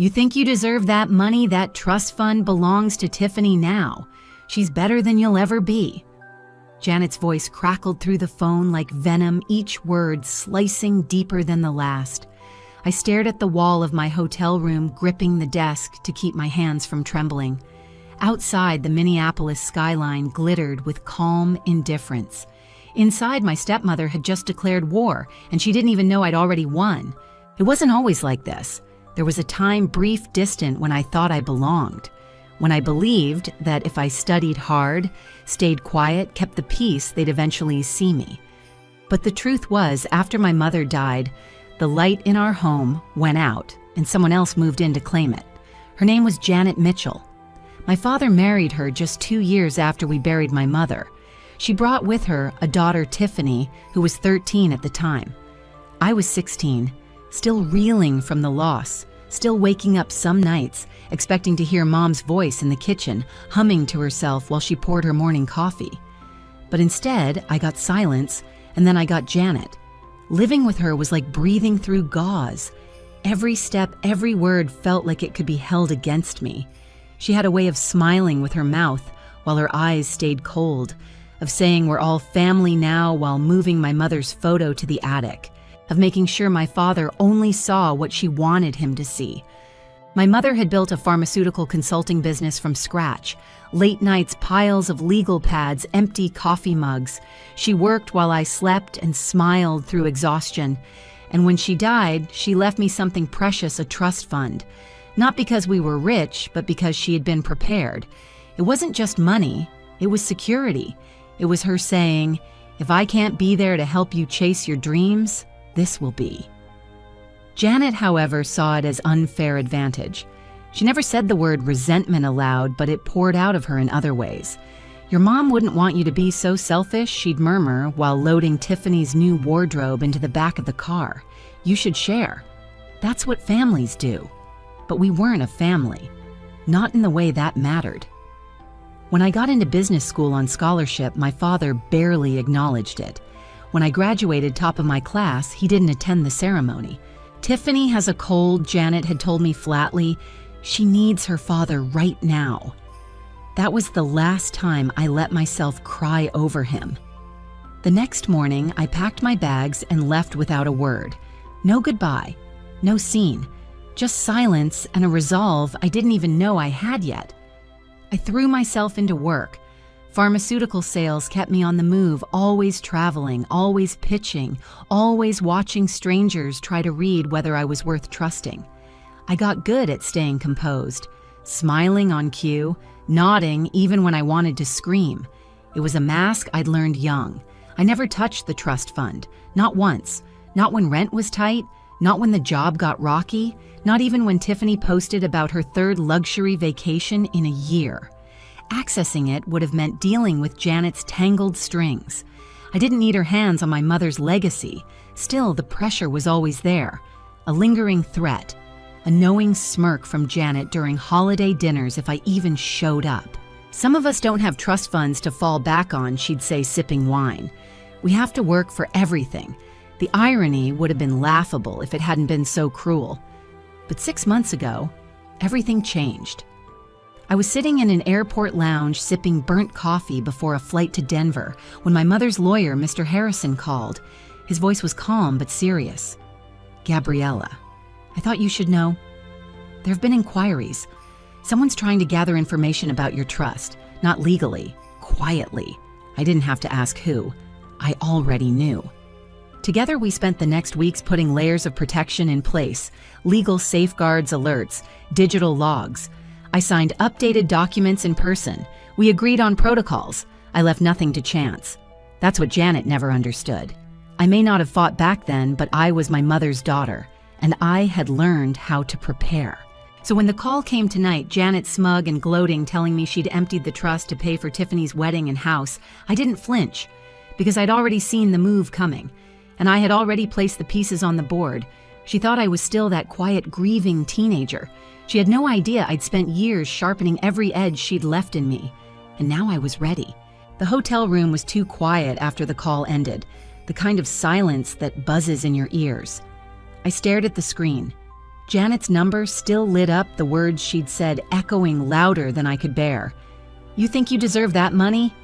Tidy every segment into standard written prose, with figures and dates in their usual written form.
You think you deserve that money? That trust fund belongs to Tiffany now. She's better than you'll ever be." Janet's voice crackled through the phone like venom, each word slicing deeper than the last. I stared at the wall of my hotel room, gripping the desk to keep my hands from trembling. Outside, the Minneapolis skyline glittered with calm indifference. Inside, my stepmother had just declared war, and she didn't even know I'd already won. It wasn't always like this. There was a time brief distant when I thought I belonged, when I believed that if I studied hard, stayed quiet, kept the peace, they'd eventually see me. But the truth was, after my mother died, the light in our home went out, and someone else moved in to claim it. Her name was Janet Mitchell. My father married her just 2 years after we buried my mother. She brought with her a daughter, Tiffany, who was 13 at the time. I was 16, still reeling from the loss, still waking up some nights, expecting to hear Mom's voice in the kitchen, humming to herself while she poured her morning coffee. But instead, I got silence, and then I got Janet. Living with her was like breathing through gauze. Every step, every word felt like it could be held against me. She had a way of smiling with her mouth while her eyes stayed cold, of saying we're all family now while moving my mother's photo to the attic, of making sure my father only saw what she wanted him to see. My mother had built a pharmaceutical consulting business from scratch. Late nights, piles of legal pads, empty coffee mugs. She worked while I slept and smiled through exhaustion. And when she died, she left me something precious, a trust fund. Not because we were rich, but because she had been prepared. It wasn't just money, it was security. It was her saying, "If I can't be there to help you chase your dreams, this will be." Janet, however, saw it as unfair advantage. She never said the word resentment aloud, but it poured out of her in other ways. "Your mom wouldn't want you to be so selfish," she'd murmur while loading Tiffany's new wardrobe into the back of the car. "You should share. That's what families do." But we weren't a family. Not in the way that mattered. When I got into business school on scholarship, my father barely acknowledged it. When I graduated top of my class, he didn't attend the ceremony. "Tiffany has a cold," Janet had told me flatly. "She needs her father right now." That was the last time I let myself cry over him. The next morning, I packed my bags and left without a word. No goodbye, no scene, just silence and a resolve I didn't even know I had yet. I threw myself into work. Pharmaceutical sales kept me on the move, always traveling, always pitching, always watching strangers try to read whether I was worth trusting. I got good at staying composed, smiling on cue, nodding even when I wanted to scream. It was a mask I'd learned young. I never touched the trust fund, not once, not when rent was tight, not when the job got rocky, not even when Tiffany posted about her third luxury vacation in a year. Accessing it would have meant dealing with Janet's tangled strings. I didn't need her hands on my mother's legacy. Still, the pressure was always there. A lingering threat. A knowing smirk from Janet during holiday dinners if I even showed up. "Some of us don't have trust funds to fall back on," she'd say, sipping wine. "We have to work for everything." The irony would have been laughable if it hadn't been so cruel. But 6 months ago, everything changed. I was sitting in an airport lounge sipping burnt coffee before a flight to Denver when my mother's lawyer, Mr. Harrison, called. His voice was calm but serious. "Gabriella, I thought you should know. There have been inquiries. Someone's trying to gather information about your trust, not legally, quietly. I didn't have to ask who. I already knew." Together, we spent the next weeks putting layers of protection in place, legal safeguards, alerts, digital logs. I signed updated documents in person. We agreed on protocols. I left nothing to chance. That's what Janet never understood. I may not have fought back then, but I was my mother's daughter, and I had learned how to prepare. So when the call came tonight, Janet smug and gloating, telling me she'd emptied the trust to pay for Tiffany's wedding and house, I didn't flinch, because I'd already seen the move coming, and I had already placed the pieces on the board. She thought I was still that quiet, grieving teenager. She had no idea I'd spent years sharpening every edge she'd left in me, and now I was ready. The hotel room was too quiet after the call ended, the kind of silence that buzzes in your ears. I stared at the screen. Janet's number still lit up, the words she'd said echoing louder than I could bear. "You think you deserve that money?"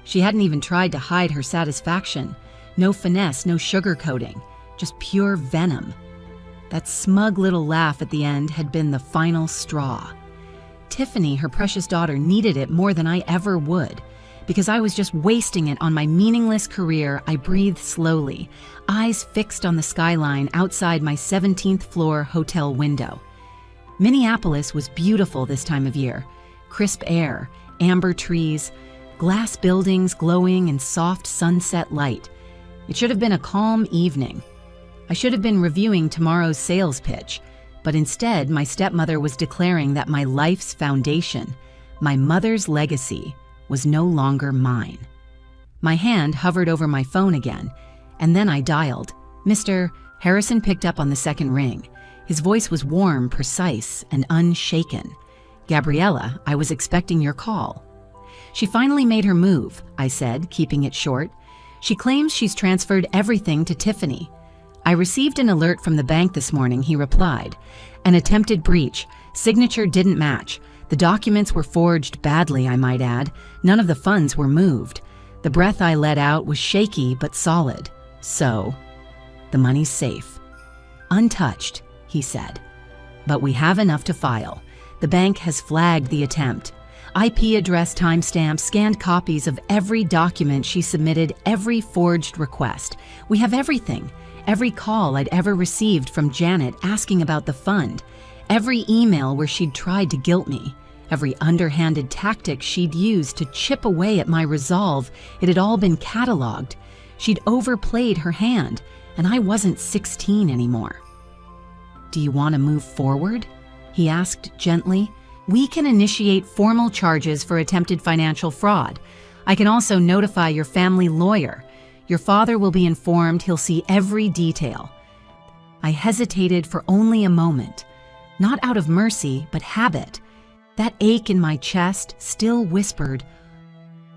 She hadn't even tried to hide her satisfaction. No finesse, no sugarcoating, just pure venom. That smug little laugh at the end had been the final straw. Tiffany, her precious daughter, needed it more than I ever would. Because I was just wasting it on my meaningless career, I breathed slowly, eyes fixed on the skyline outside my 17th floor hotel window. Minneapolis was beautiful this time of year. Crisp air, amber trees, glass buildings glowing in soft sunset light. It should have been a calm evening. I should have been reviewing tomorrow's sales pitch, but instead my stepmother was declaring that my life's foundation, my mother's legacy, was no longer mine. My hand hovered over my phone again, and then I dialed. Mr. Harrison picked up on the second ring. His voice was warm, precise, and unshaken. "Gabriella, I was expecting your call." "She finally made her move," I said, keeping it short. "She claims she's transferred everything to Tiffany." "I received an alert from the bank this morning," he replied. "An attempted breach. Signature didn't match. The documents were forged badly, I might add. None of the funds were moved. The breath I let out was shaky but solid. So, the money's safe." "Untouched," he said. "But we have enough to file. The bank has flagged the attempt. IP address timestamps, scanned copies of every document she submitted, every forged request. We have everything. Every call I'd ever received from Janet asking about the fund. Every email where she'd tried to guilt me. Every underhanded tactic she'd used to chip away at my resolve. It had all been cataloged. She'd overplayed her hand, and I wasn't 16 anymore." "Do you want to move forward?" he asked gently. "We can initiate formal charges for attempted financial fraud. I can also notify your family lawyer. Your father will be informed. He'll see every detail." I hesitated for only a moment. Not out of mercy, but habit. That ache in my chest still whispered,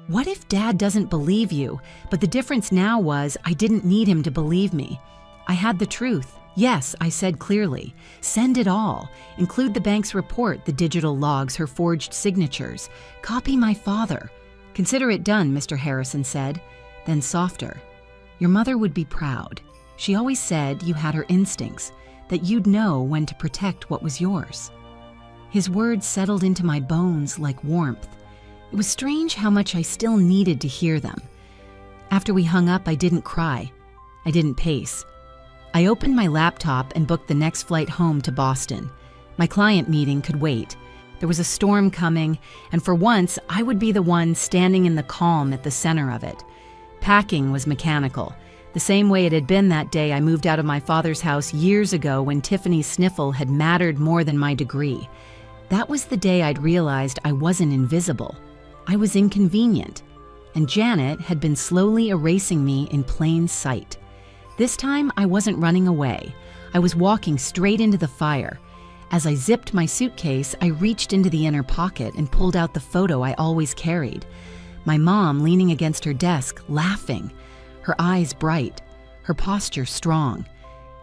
"What if Dad doesn't believe you?" But the difference now was I didn't need him to believe me. I had the truth. "Yes," I said clearly. "Send it all. Include the bank's report, the digital logs, her forged signatures. Copy my father." "Consider it done," Mr. Harrison said. Then softer, "Your mother would be proud. She always said you had her instincts, that you'd know when to protect what was yours." His words settled into my bones like warmth. It was strange how much I still needed to hear them. After we hung up, I didn't cry. I didn't pace. I opened my laptop and booked the next flight home to Boston. My client meeting could wait. There was a storm coming, and for once, I would be the one standing in the calm at the center of it. Packing was mechanical, the same way it had been that day I moved out of my father's house years ago when Tiffany's sniffle had mattered more than my degree. That was the day I'd realized I wasn't invisible. I was inconvenient, and Janet had been slowly erasing me in plain sight. This time, I wasn't running away. I was walking straight into the fire. As I zipped my suitcase, I reached into the inner pocket and pulled out the photo I always carried. My mom leaning against her desk, laughing, her eyes bright, her posture strong.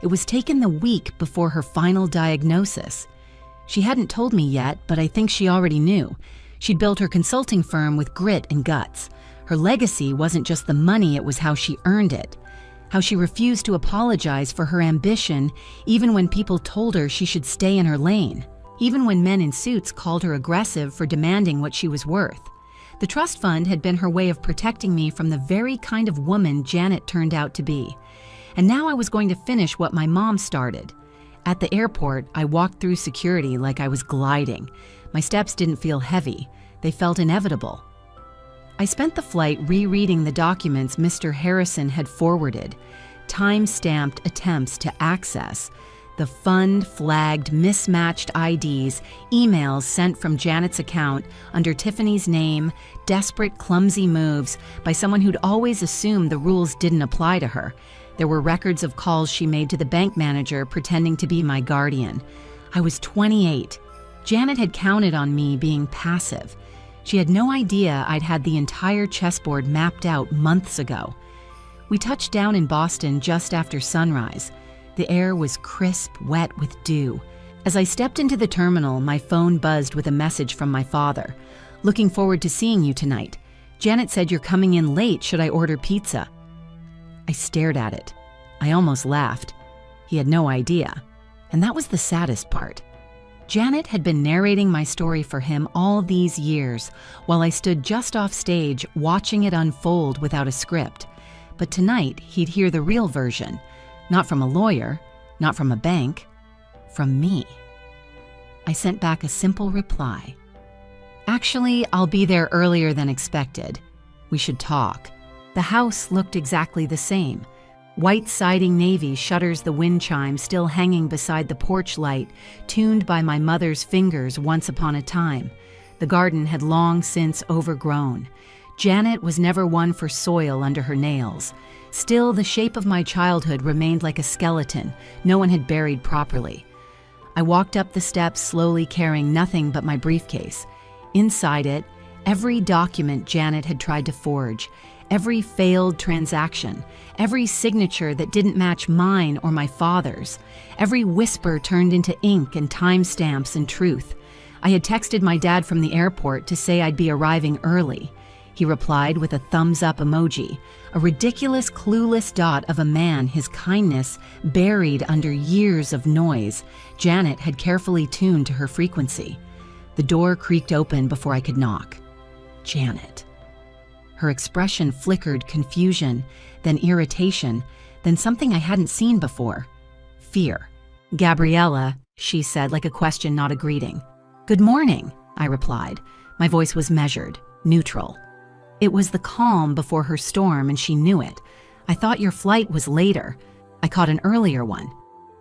It was taken the week before her final diagnosis. She hadn't told me yet, but I think she already knew. She'd built her consulting firm with grit and guts. Her legacy wasn't just the money, it was how she earned it. How she refused to apologize for her ambition, even when people told her she should stay in her lane. Even when men in suits called her aggressive for demanding what she was worth. The trust fund had been her way of protecting me from the very kind of woman Janet turned out to be. And now I was going to finish what my mom started. At the airport, I walked through security like I was gliding. My steps didn't feel heavy. They felt inevitable. I spent the flight rereading the documents Mr. Harrison had forwarded, time-stamped attempts to access, the fund-flagged mismatched IDs, emails sent from Janet's account under Tiffany's name, desperate, clumsy moves by someone who'd always assumed the rules didn't apply to her. There were records of calls she made to the bank manager pretending to be my guardian. I was 28. Janet had counted on me being passive. She had no idea I'd had the entire chessboard mapped out months ago. We touched down in Boston just after sunrise. The air was crisp, wet with dew, As I stepped into the terminal, my phone buzzed with a message from my father. "Looking forward to seeing you tonight. Janet said you're coming in late. Should I order pizza?" I stared at it. I almost laughed. He had no idea. And that was the saddest part. Janet had been narrating my story for him all these years, while I stood just off stage watching it unfold without a script. But tonight, he'd hear the real version. Not from a lawyer, not from a bank, from me. I sent back a simple reply. "Actually, I'll be there earlier than expected. We should talk." The house looked exactly the same. White siding navy shutters, the wind chime still hanging beside the porch light, tuned by my mother's fingers once upon a time. The garden had long since overgrown. Janet was never one for soil under her nails. Still, the shape of my childhood remained like a skeleton no one had buried properly. I walked up the steps slowly, carrying nothing but my briefcase. Inside it, every document Janet had tried to forge, every failed transaction, every signature that didn't match mine or my father's, every whisper turned into ink and timestamps and truth. I had texted my dad from the airport to say I'd be arriving early. He replied with a thumbs-up emoji, a ridiculous, clueless dot of a man, his kindness buried under years of noise Janet had carefully tuned to her frequency. The door creaked open before I could knock. Janet. Her expression flickered confusion, then irritation, then something I hadn't seen before. Fear. "Gabriella," she said, like a question, not a greeting. "Good morning," I replied. My voice was measured, neutral. It was the calm before her storm, and she knew it. "I thought your flight was later. I caught an earlier one."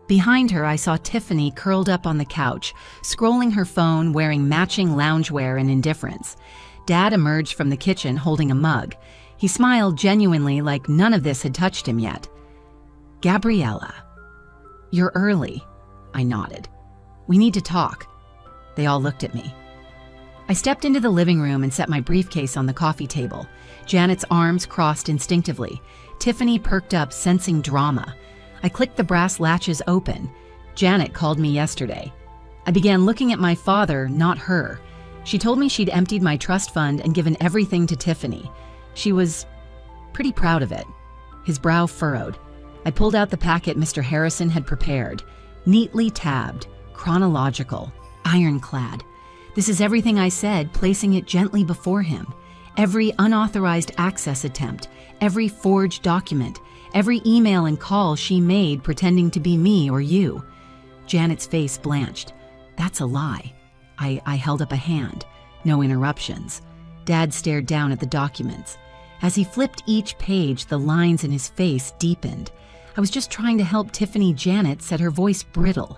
Behind her, I saw Tiffany curled up on the couch, scrolling her phone, wearing matching loungewear and indifference. Dad emerged from the kitchen holding a mug. He smiled genuinely, like none of this had touched him yet. "Gabriella, you're early," I nodded. "We need to talk." They all looked at me. I stepped into the living room and set my briefcase on the coffee table. Janet's arms crossed instinctively. Tiffany perked up, sensing drama. I clicked the brass latches open. Janet called me yesterday. I began looking at my father, not her. She told me she'd emptied my trust fund and given everything to Tiffany. She was pretty proud of it. His brow furrowed. I pulled out the packet Mr. Harrison had prepared. Neatly tabbed, chronological, ironclad. This is everything I said, placing it gently before him. Every unauthorized access attempt, every forged document, every email and call she made pretending to be me or you. Janet's face blanched. "That's a lie." I held up a hand. No interruptions. Dad stared down at the documents. As he flipped each page, the lines in his face deepened. I was just trying to help Tiffany. Janet said, her voice brittle.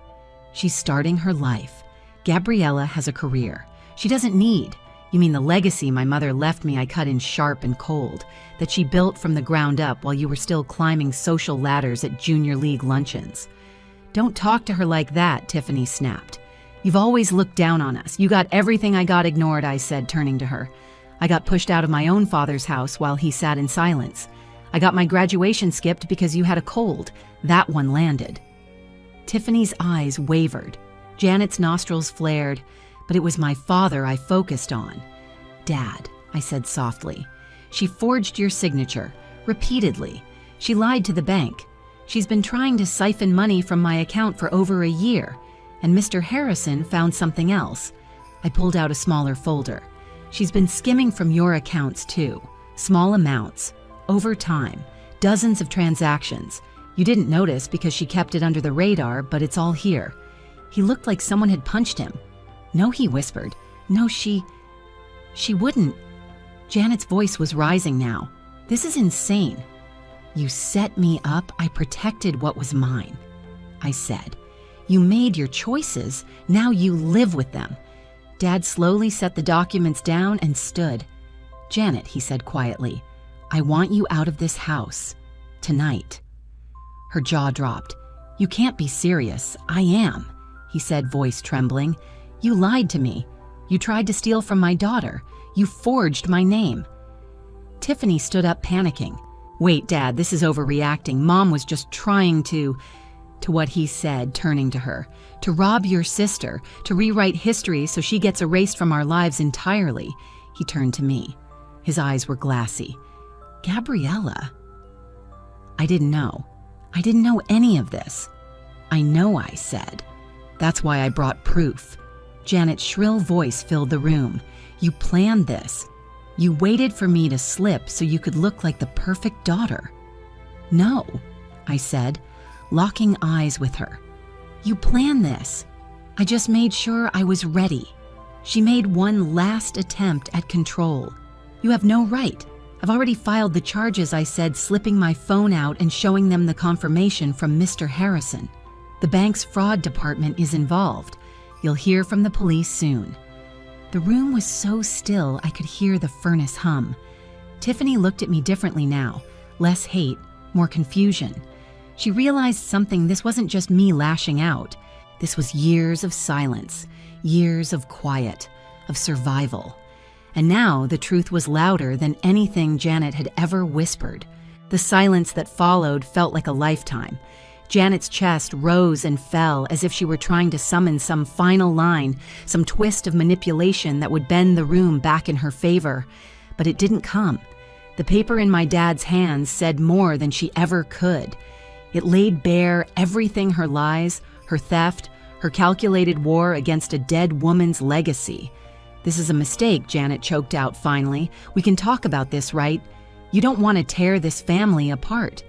"She's starting her life. Gabriella has a career. She doesn't need. You mean the legacy my mother left me I cut in sharp and cold, that she built from the ground up while you were still climbing social ladders at junior league luncheons." "Don't talk to her like that," Tiffany snapped. "You've always looked down on us. You got everything I got ignored," I said, turning to her. "I got pushed out of my own father's house while he sat in silence. I got my graduation skipped because you had a cold. That one landed." Tiffany's eyes wavered. Janet's nostrils flared, but it was my father I focused on. "Dad," I said softly, "she forged your signature, repeatedly. She lied to the bank. She's been trying to siphon money from my account for over a year, and Mr. Harrison found something else." I pulled out a smaller folder. "She's been skimming from your accounts too, small amounts, over time, dozens of transactions. You didn't notice because she kept it under the radar, but it's all here." He looked like someone had punched him. "No," he whispered. "No, she wouldn't." Janet's voice was rising now. "This is insane." "You set me up. I protected what was mine," I said. "You made your choices. Now you live with them." Dad slowly set the documents down and stood. "Janet," he said quietly, "I want you out of this house. Tonight." Her jaw dropped. "You can't be serious." "I am," he said, voice trembling. "You lied to me. You tried to steal from my daughter. You forged my name." Tiffany stood up, panicking. "Wait, Dad, this is overreacting. Mom was just trying to..." to what he said, turning to her. To rob your sister, to rewrite history so she gets erased from our lives entirely. He turned to me. His eyes were glassy. Gabriella? I didn't know. I didn't know any of this. I know, I said. That's why I brought proof. Janet's shrill voice filled the room. You planned this. You waited for me to slip so you could look like the perfect daughter. No, I said, locking eyes with her. You planned this. I just made sure I was ready. She made one last attempt at control. You have no right. I've already filed the charges, I said, slipping my phone out and showing them the confirmation from Mr. Harrison. The bank's fraud department is involved. You'll hear from the police soon. The room was so still I could hear the furnace hum. Tiffany looked at me differently now. Less hate, more confusion. She realized something. This wasn't just me lashing out. This was years of silence, years of quiet, of survival. And now the truth was louder than anything Janet had ever whispered. The silence that followed felt like a lifetime. Janet's chest rose and fell as if she were trying to summon some final line, some twist of manipulation that would bend the room back in her favor. But it didn't come. The paper in my dad's hands said more than she ever could. It laid bare everything: her lies, her theft, her calculated war against a dead woman's legacy. This is a mistake, Janet choked out finally. We can talk about this, right? You don't want to tear this family apart.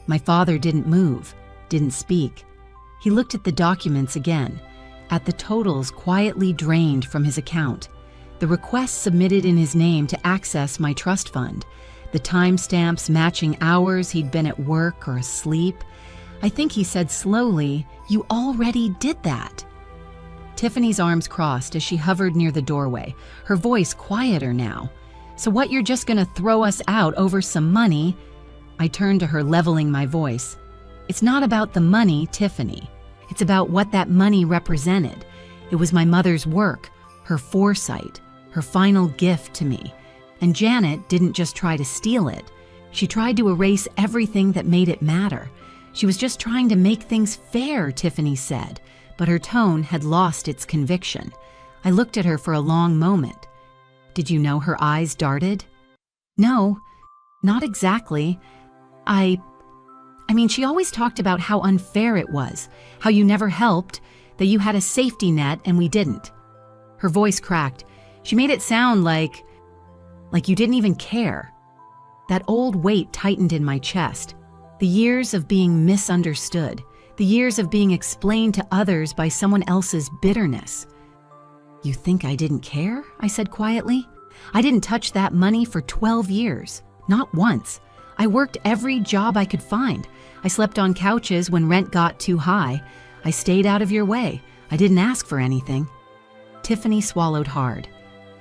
My father didn't move, didn't speak. He looked at the documents again, at the totals quietly drained from his account, the requests submitted in his name to access my trust fund, the timestamps matching hours he'd been at work or asleep. I think he said slowly, "You already did that." Tiffany's arms crossed as she hovered near the doorway, her voice quieter now. "So what, you're just gonna throw us out over some money?" I turned to her, leveling my voice. "It's not about the money, Tiffany. It's about what that money represented. It was my mother's work, her foresight, her final gift to me. And Janet didn't just try to steal it. She tried to erase everything that made it matter. She was just trying to make things fair," Tiffany said, but her tone had lost its conviction. I looked at her for a long moment. "Did you know?" Her eyes darted. "No, not exactly. I mean, she always talked about how unfair it was, how you never helped, that you had a safety net and we didn't." Her voice cracked. She made it sound like you didn't even care. That old weight tightened in my chest. The years of being misunderstood, the years of being explained to others by someone else's bitterness. "You think I didn't care?" I said quietly. "I didn't touch that money for 12 years, not once. I worked every job I could find. I slept on couches when rent got too high. I stayed out of your way. I didn't ask for anything." Tiffany swallowed hard.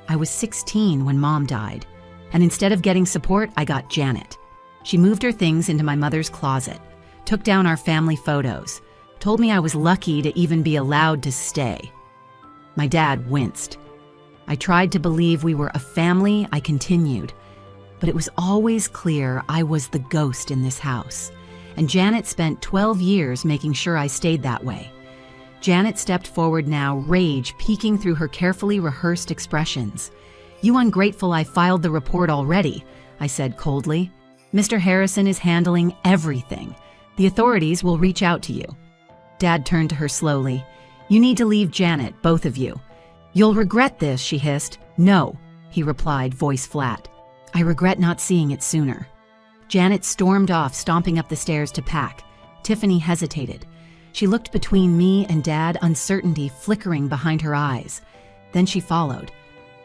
I was 16 when Mom died, and instead of getting support, I got Janet. She moved her things into my mother's closet, took down our family photos, told me I was lucky to even be allowed to stay. My dad winced. I tried to believe we were a family. I continued. But it was always clear I was the ghost in this house, and Janet spent 12 years making sure I stayed that way. Janet stepped forward now, rage peeking through her carefully rehearsed expressions. "You ungrateful, I filed the report already," I said coldly. "Mr. Harrison is handling everything. The authorities will reach out to you." Dad turned to her slowly. "You need to leave Janet, both of you." "You'll regret this," she hissed. "No," he replied, voice flat. "I regret not seeing it sooner." Janet stormed off, stomping up the stairs to pack. Tiffany hesitated. She looked between me and Dad, uncertainty flickering behind her eyes. Then she followed.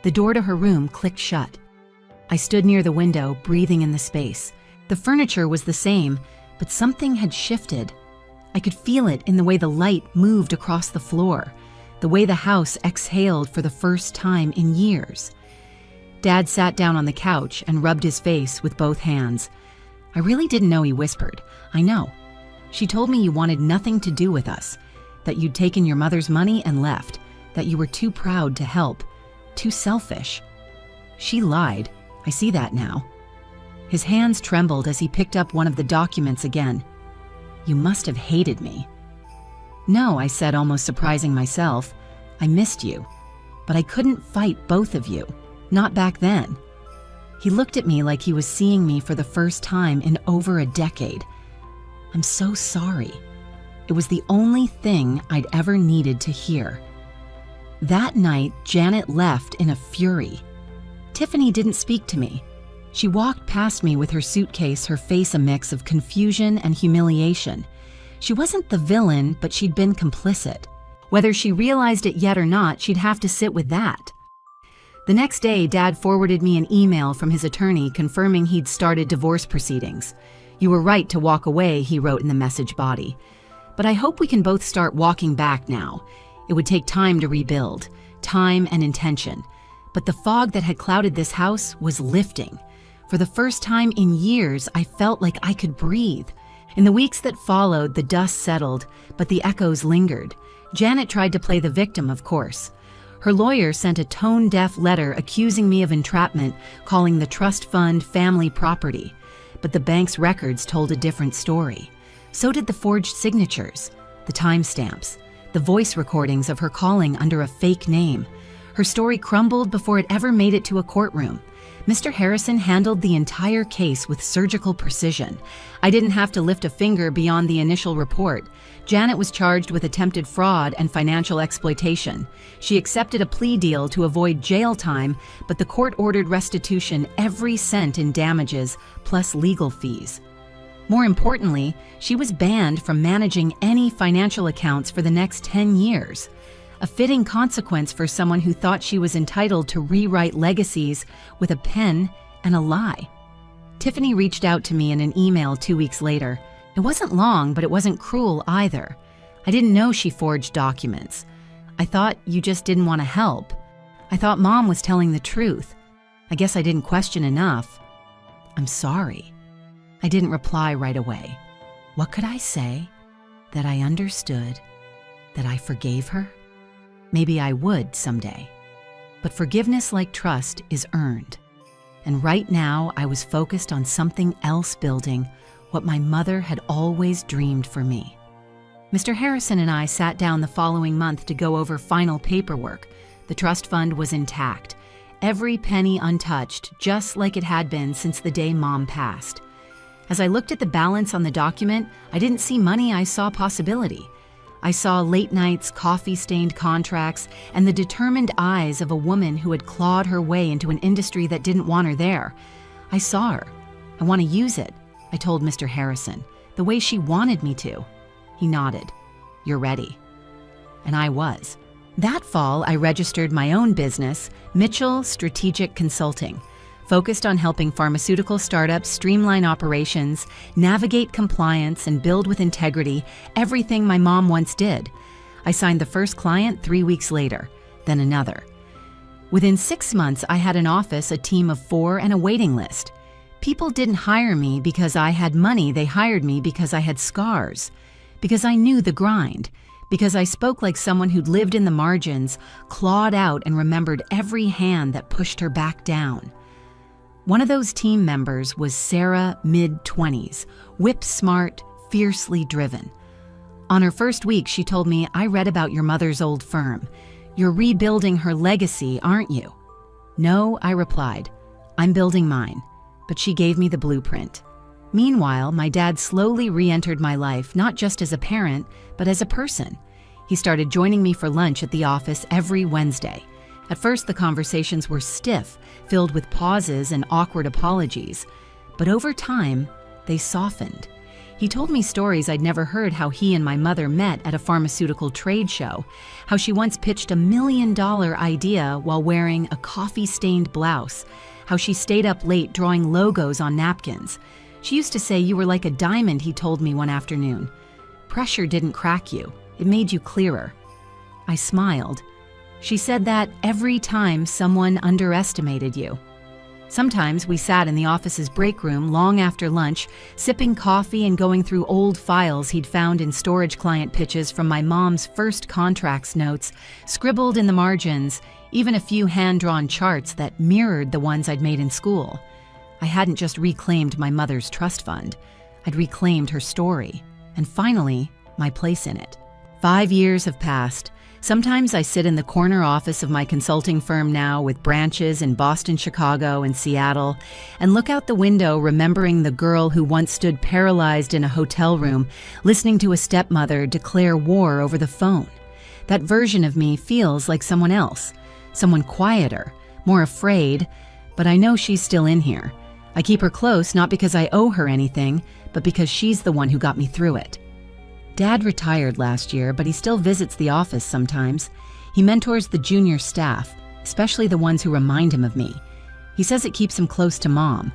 The door to her room clicked shut. I stood near the window, breathing in the space. The furniture was the same, but something had shifted. I could feel it in the way the light moved across the floor, the way the house exhaled for the first time in years. Dad sat down on the couch and rubbed his face with both hands. "I really didn't know," he whispered. "I know. She told me you wanted nothing to do with us, that you'd taken your mother's money and left, that you were too proud to help, too selfish. She lied. I see that now." His hands trembled as he picked up one of the documents again. "You must have hated me." "No," I said, almost surprising myself. "I missed you. But I couldn't fight both of you. Not back then." He looked at me like he was seeing me for the first time in over a decade. "I'm so sorry." It was the only thing I'd ever needed to hear. That night, Janet left in a fury. Tiffany didn't speak to me. She walked past me with her suitcase, her face a mix of confusion and humiliation. She wasn't the villain, but she'd been complicit. Whether she realized it yet or not, she'd have to sit with that. The next day, Dad forwarded me an email from his attorney confirming he'd started divorce proceedings. "You were right to walk away," he wrote in the message body. "But I hope we can both start walking back now. It would take time to rebuild, time and intention. But the fog that had clouded this house was lifting. For the first time in years, I felt like I could breathe." In the weeks that followed, the dust settled, but the echoes lingered. Janet tried to play the victim, of course. Her lawyer sent a tone-deaf letter accusing me of entrapment, calling the trust fund family property. But the bank's records told a different story. So did the forged signatures, the timestamps, the voice recordings of her calling under a fake name. Her story crumbled before it ever made it to a courtroom. Mr. Harrison handled the entire case with surgical precision. I didn't have to lift a finger beyond the initial report. Janet was charged with attempted fraud and financial exploitation. She accepted a plea deal to avoid jail time, but the court ordered restitution every cent in damages, plus legal fees. More importantly, she was banned from managing any financial accounts for the next 10 years. A fitting consequence for someone who thought she was entitled to rewrite legacies with a pen and a lie. Tiffany reached out to me in an email 2 weeks later. It wasn't long, but it wasn't cruel either. I didn't know she forged documents. I thought you just didn't want to help. I thought Mom was telling the truth. I guess I didn't question enough. "I'm sorry." I didn't reply right away. What could I say? That I understood? That I forgave her? Maybe I would someday. But forgiveness, like trust, is earned. And right now, I was focused on something else building what my mother had always dreamed for me. Mr. Harrison and I sat down the following month to go over final paperwork. The trust fund was intact, every penny untouched, just like it had been since the day Mom passed. As I looked at the balance on the document, I didn't see money, I saw possibility. I saw late nights, coffee-stained contracts, and the determined eyes of a woman who had clawed her way into an industry that didn't want her there. I saw her. "I want to use it," I told Mr. Harrison, "the way she wanted me to." He nodded. "You're ready." And I was. That fall, I registered my own business, Mitchell Strategic Consulting, focused on helping pharmaceutical startups streamline operations, navigate compliance, and build with integrity everything my mom once did. I signed the first client 3 weeks later, then another. Within 6 months, I had an office, a team of 4, and a waiting list. People didn't hire me because I had money, they hired me because I had scars, because I knew the grind, because I spoke like someone who'd lived in the margins, clawed out, and remembered every hand that pushed her back down. One of those team members was Sarah, mid-20s, whip-smart, fiercely driven. On her first week, she told me, "I read about your mother's old firm. You're rebuilding her legacy, aren't you?" "No," I replied. "I'm building mine." But she gave me the blueprint. Meanwhile, my dad slowly re-entered my life, not just as a parent, but as a person. He started joining me for lunch at the office every Wednesday. At first, the conversations were stiff, filled with pauses and awkward apologies. But over time, they softened. He told me stories I'd never heard, how he and my mother met at a pharmaceutical trade show, how she once pitched a $1 million idea while wearing a coffee-stained blouse, how she stayed up late drawing logos on napkins. She used to say you were like a diamond, he told me one afternoon. Pressure didn't crack you, it made you clearer. I smiled. She said that every time someone underestimated you. Sometimes we sat in the office's break room long after lunch, sipping coffee and going through old files he'd found in storage client pitches from my mom's first contracts notes, scribbled in the margins, even a few hand-drawn charts that mirrored the ones I'd made in school. I hadn't just reclaimed my mother's trust fund. I'd reclaimed her story, and finally, my place in it. 5 years have passed. Sometimes I sit in the corner office of my consulting firm now with branches in Boston, Chicago, and Seattle, and look out the window remembering the girl who once stood paralyzed in a hotel room, listening to a stepmother declare war over the phone. That version of me feels like someone else, someone quieter, more afraid, but I know she's still in here. I keep her close not because I owe her anything, but because she's the one who got me through it. Dad retired last year, but he still visits the office sometimes. He mentors the junior staff, especially the ones who remind him of me. He says it keeps him close to Mom.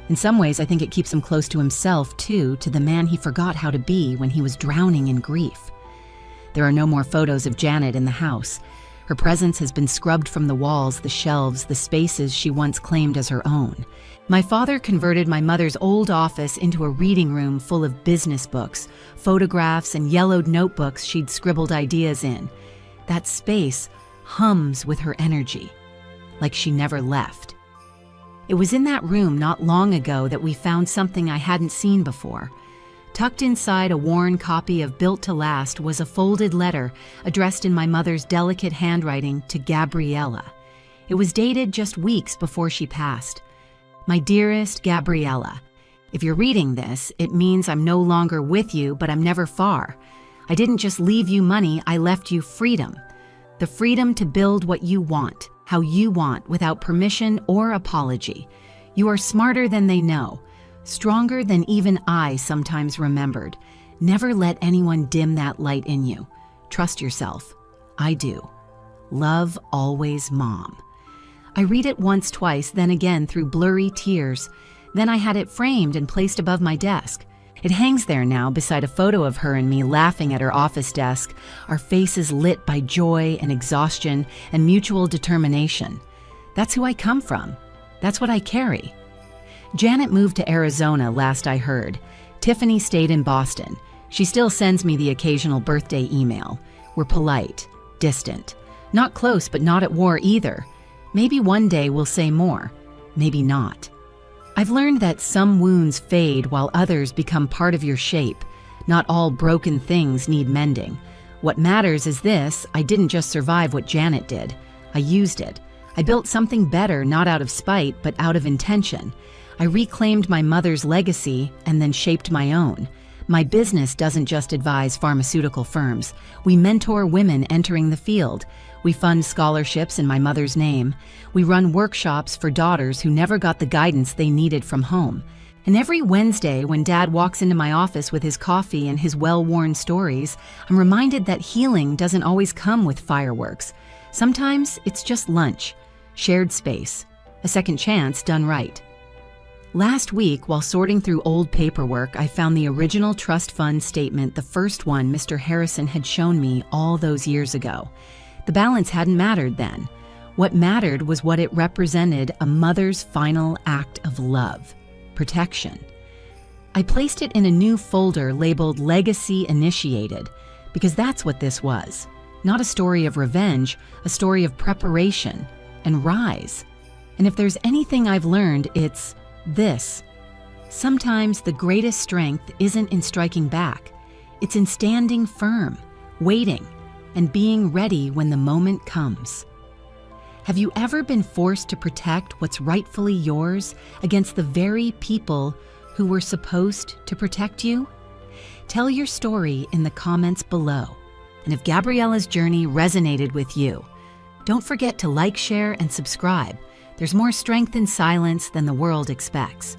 In some ways, I think it keeps him close to himself, too, to the man he forgot how to be when he was drowning in grief. There are no more photos of Janet in the house. Her presence has been scrubbed from the walls, the shelves, the spaces she once claimed as her own. My father converted my mother's old office into a reading room full of business books, photographs, and yellowed notebooks she'd scribbled ideas in. That space hums with her energy, like she never left. It was in that room not long ago that we found something I hadn't seen before. Tucked inside a worn copy of Built to Last was a folded letter addressed in my mother's delicate handwriting to Gabriella. It was dated just weeks before she passed. My dearest Gabriella, if you're reading this, it means I'm no longer with you, but I'm never far. I didn't just leave you money, I left you freedom. The freedom to build what you want, how you want, without permission or apology. You are smarter than they know, stronger than even I sometimes remembered. Never let anyone dim that light in you. Trust yourself. I do. Love always, Mom. I read it once, twice, then again through blurry tears. Then I had it framed and placed above my desk. It hangs there now beside a photo of her and me laughing at her office desk, our faces lit by joy and exhaustion and mutual determination. That's who I come from. That's what I carry. Janet moved to Arizona last I heard. Tiffany stayed in Boston. She still sends me the occasional birthday email. We're polite, distant. Not close, but not at war either. Maybe one day we'll say more. Maybe not. I've learned that some wounds fade while others become part of your shape. Not all broken things need mending. What matters is this: I didn't just survive what Janet did. I used it. I built something better, not out of spite, but out of intention. I reclaimed my mother's legacy and then shaped my own. My business doesn't just advise pharmaceutical firms. We mentor women entering the field. We fund scholarships in my mother's name. We run workshops for daughters who never got the guidance they needed from home. And every Wednesday, when Dad walks into my office with his coffee and his well-worn stories, I'm reminded that healing doesn't always come with fireworks. Sometimes it's just lunch, shared space, a second chance done right. Last week, while sorting through old paperwork, I found the original trust fund statement, the first one Mr. Harrison had shown me all those years ago. The balance hadn't mattered then. What mattered was what it represented: a mother's final act of love, protection. I placed it in a new folder labeled Legacy Initiated, because that's what this was. Not a story of revenge, a story of preparation and rise. And if there's anything I've learned, it's this: sometimes the greatest strength isn't in striking back. It's in standing firm, waiting, and being ready when the moment comes. Have you ever been forced to protect what's rightfully yours against the very people who were supposed to protect you? Tell your story in the comments below. And if Gabriella's journey resonated with you, don't forget to like, share, and subscribe. There's more strength in silence than the world expects.